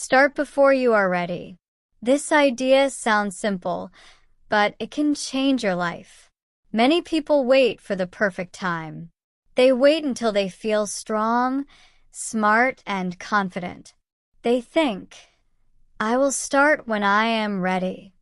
Start before you are ready. This idea sounds simple, but it can change your life. Many people wait for the perfect time. They wait until they feel strong, smart, and confident. They think, I will start when I am ready.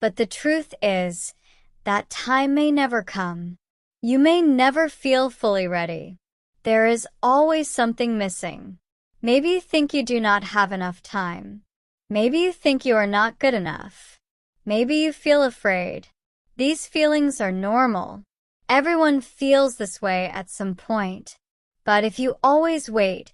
But the truth is, that time may never come. You may never feel fully ready. There is always something missing. Maybe you think you do not have enough time. Maybe you think you are not good enough. Maybe you feel afraid. These feelings are normal. Everyone feels this way at some point. But if you always wait,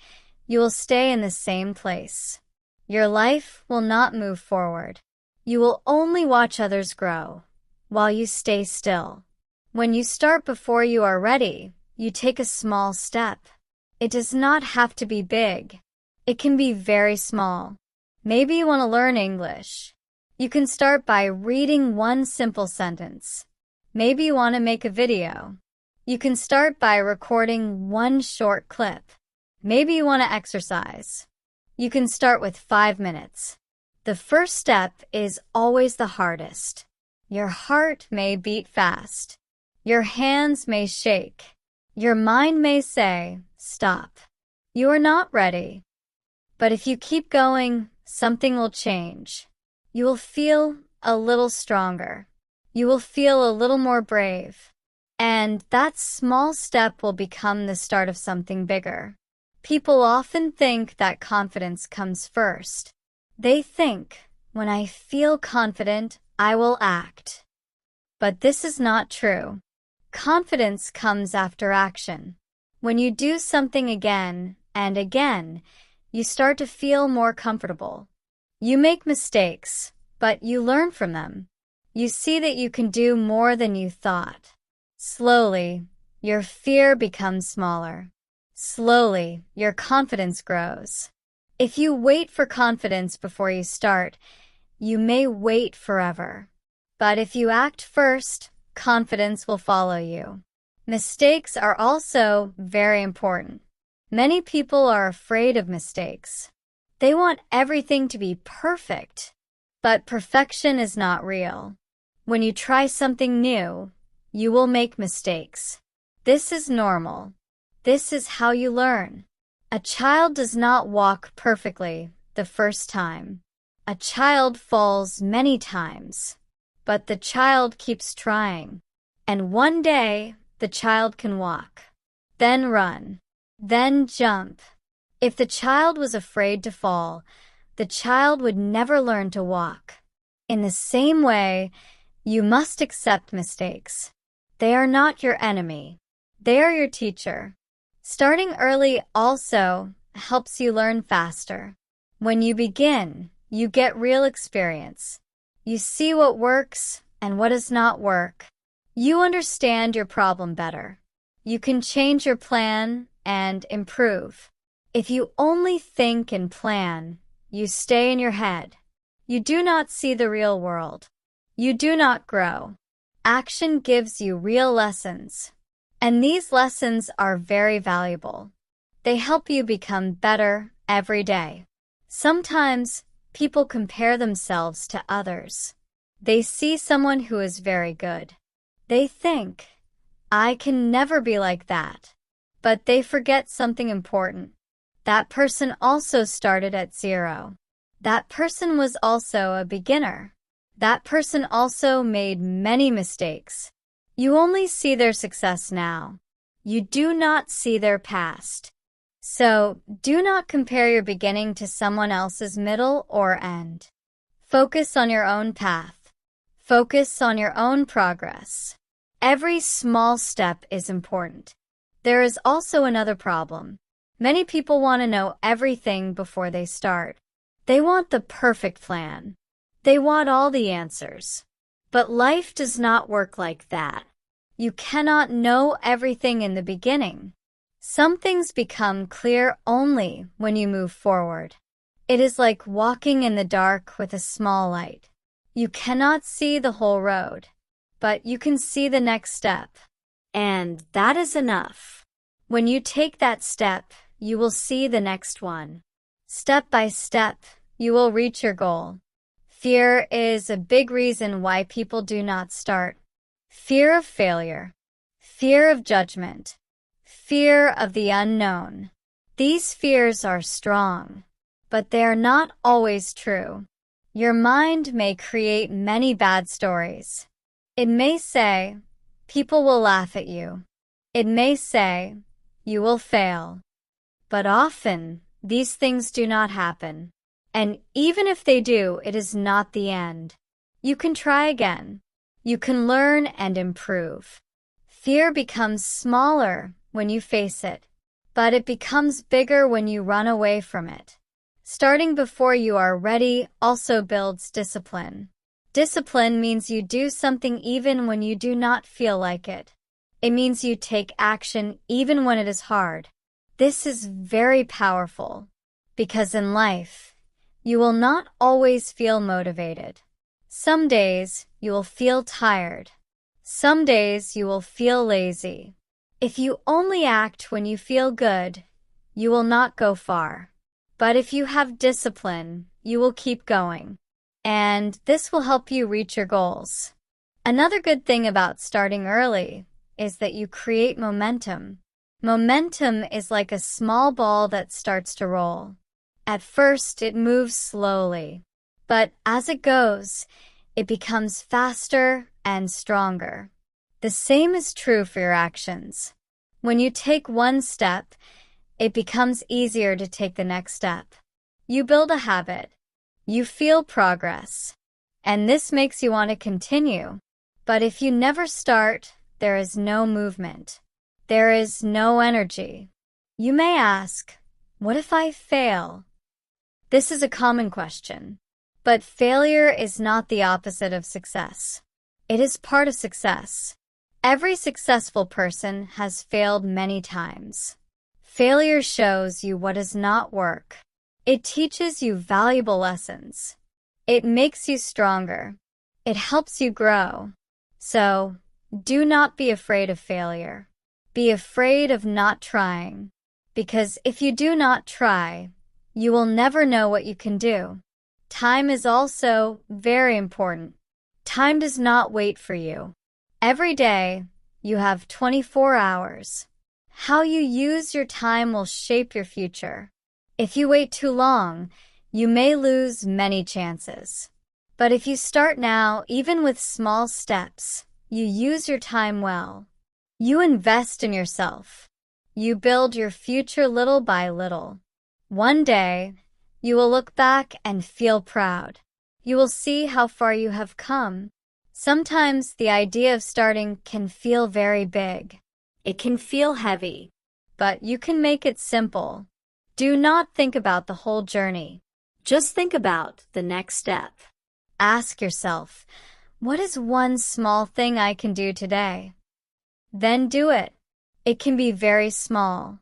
you will stay in the same place. Your life will not move forward. You will only watch others grow, while you stay still. When you start before you are ready, you take a small step. It does not have to be big. It can be very small. Maybe you want to learn English. You can start by reading one simple sentence. Maybe you want to make a video. You can start by recording one short clip. Maybe you want to exercise. You can start with 5 minutes. The first step is always the hardest. Your heart may beat fast. Your hands may shake. Your mind may say, stop. You are not ready. But if you keep going, something will change. You will feel a little stronger. You will feel a little more brave. And that small step will become the start of something bigger. People often think that confidence comes first. They think, when I feel confident, I will act. But this is not true. Confidence comes after action. When you do something again and again, you start to feel more comfortable. You make mistakes, but you learn from them. You see that you can do more than you thought. Slowly, your fear becomes smaller. Slowly, your confidence grows. If you wait for confidence before you start, you may wait forever. But if you act first, confidence will follow you. Mistakes are also very important. Many people are afraid of mistakes. They want everything to be perfect. But perfection is not real. When you try something new, you will make mistakes. This is normal. This is how you learn. A child does not walk perfectly the first time. A child falls many times. But the child keeps trying. And one day, the child can walk. Then run. Then jump. If the child was afraid to fall, the child would never learn to walk. In the same way, you must accept mistakes. They are not your enemy. They are your teacher. Starting early also helps you learn faster. When you begin, you get real experience. You see what works and what does not work. You understand your problem better. You can change your plan and improve. If you only think and plan, you stay in your head. You do not see the real world. You do not grow. Action gives you real lessons. And these lessons are very valuable. They help you become better every day. Sometimes people compare themselves to others. They see someone who is very good. They think, I can never be like that. But they forget something important. That person also started at 0. That person was also a beginner. That person also made many mistakes. You only see their success now. You do not see their past. So, do not compare your beginning to someone else's middle or end. Focus on your own path. Focus on your own progress. Every small step is important. There is also another problem. Many people want to know everything before they start. They want the perfect plan. They want all the answers. But life does not work like that. You cannot know everything in the beginning. Some things become clear only when you move forward. It is like walking in the dark with a small light. You cannot see the whole road, but you can see the next step. And that is enough. When you take that step, you will see the next one. Step by step, you will reach your goal. Fear is a big reason why people do not start. Fear of failure, fear of judgment, fear of the unknown. These fears are strong, but they are not always true. Your mind may create many bad stories. It may say, people will laugh at you. It may say, you will fail. But often, these things do not happen. And even if they do, it is not the end. You can try again. You can learn and improve. Fear becomes smaller when you face it, but it becomes bigger when you run away from it. Starting before you are ready also builds discipline. Discipline means you do something even when you do not feel like it. It means you take action even when it is hard. This is very powerful, because in life, you will not always feel motivated. Some days you will feel tired. Some days you will feel lazy. If you only act when you feel good, you will not go far. But if you have discipline, you will keep going. And this will help you reach your goals. Another good thing about starting early is that you create momentum. Momentum is like a small ball that starts to roll. At first, it moves slowly, but as it goes, it becomes faster and stronger. The same is true for your actions. When you take one step, it becomes easier to take the next step. You build a habit. You feel progress. And this makes you want to continue. But if you never start, there is no movement. There is no energy. You may ask, what if I fail? This is a common question. But failure is not the opposite of success. It is part of success. Every successful person has failed many times. Failure shows you what does not work. It teaches you valuable lessons. It makes you stronger. It helps you grow. So, do not be afraid of failure. Be afraid of not trying. Because if you do not try, you will never know what you can do. Time is also very important. Time does not wait for you. Every day, you have 24 hours. How you use your time will shape your future. If you wait too long, you may lose many chances. But if you start now, even with small steps, you use your time well. You invest in yourself. You build your future little by little. One day, you will look back and feel proud. You will see how far you have come. Sometimes the idea of starting can feel very big. It can feel heavy, but you can make it simple. Do not think about the whole journey. Just think about the next step. Ask yourself, what is one small thing I can do today? Then do it. It can be very small,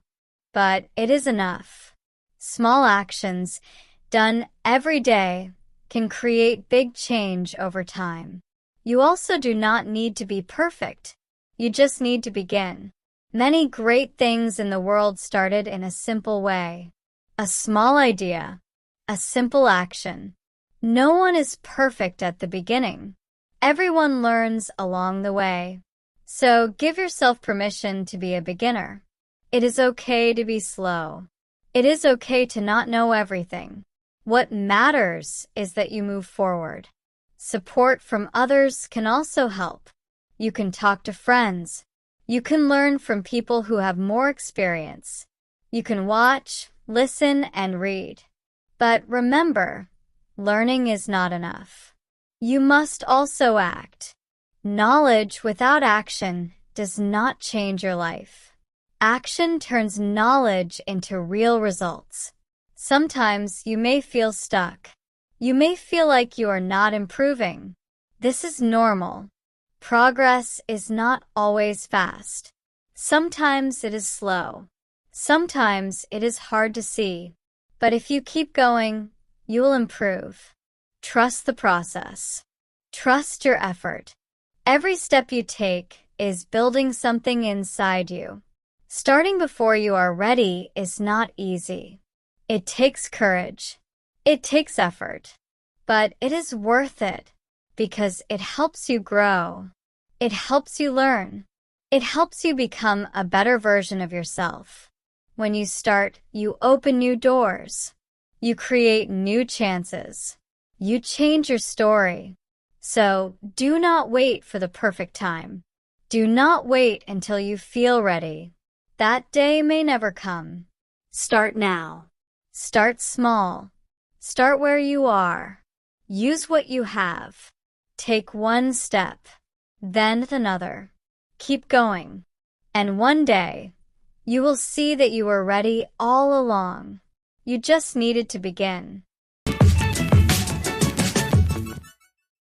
but it is enough. Small actions, done every day, can create big change over time. You also do not need to be perfect. You just need to begin. Many great things in the world started in a simple way. A small idea, a simple action. No one is perfect at the beginning. Everyone learns along the way. So give yourself permission to be a beginner. It is okay to be slow. It is okay to not know everything. What matters is that you move forward. Support from others can also help. You can talk to friends. You can learn from people who have more experience. You can watch, listen, and read. But remember, learning is not enough. You must also act. Knowledge without action does not change your life. Action turns knowledge into real results. Sometimes you may feel stuck. You may feel like you are not improving. This is normal. Progress is not always fast. Sometimes it is slow. Sometimes it is hard to see. But if you keep going, you will improve. Trust the process. Trust your effort. Every step you take is building something inside you. Starting before you are ready is not easy. It takes courage. It takes effort, but it is worth it because it helps you grow. It helps you learn. It helps you become a better version of yourself. When you start, you open new doors. You create new chances. You change your story. So do not wait for the perfect time. Do not wait until you feel ready. That day may never come. Start now. Start small. Start where you are. Use what you have. Take one step, then another. Keep going. And one day, you will see that you were ready all along. You just needed to begin.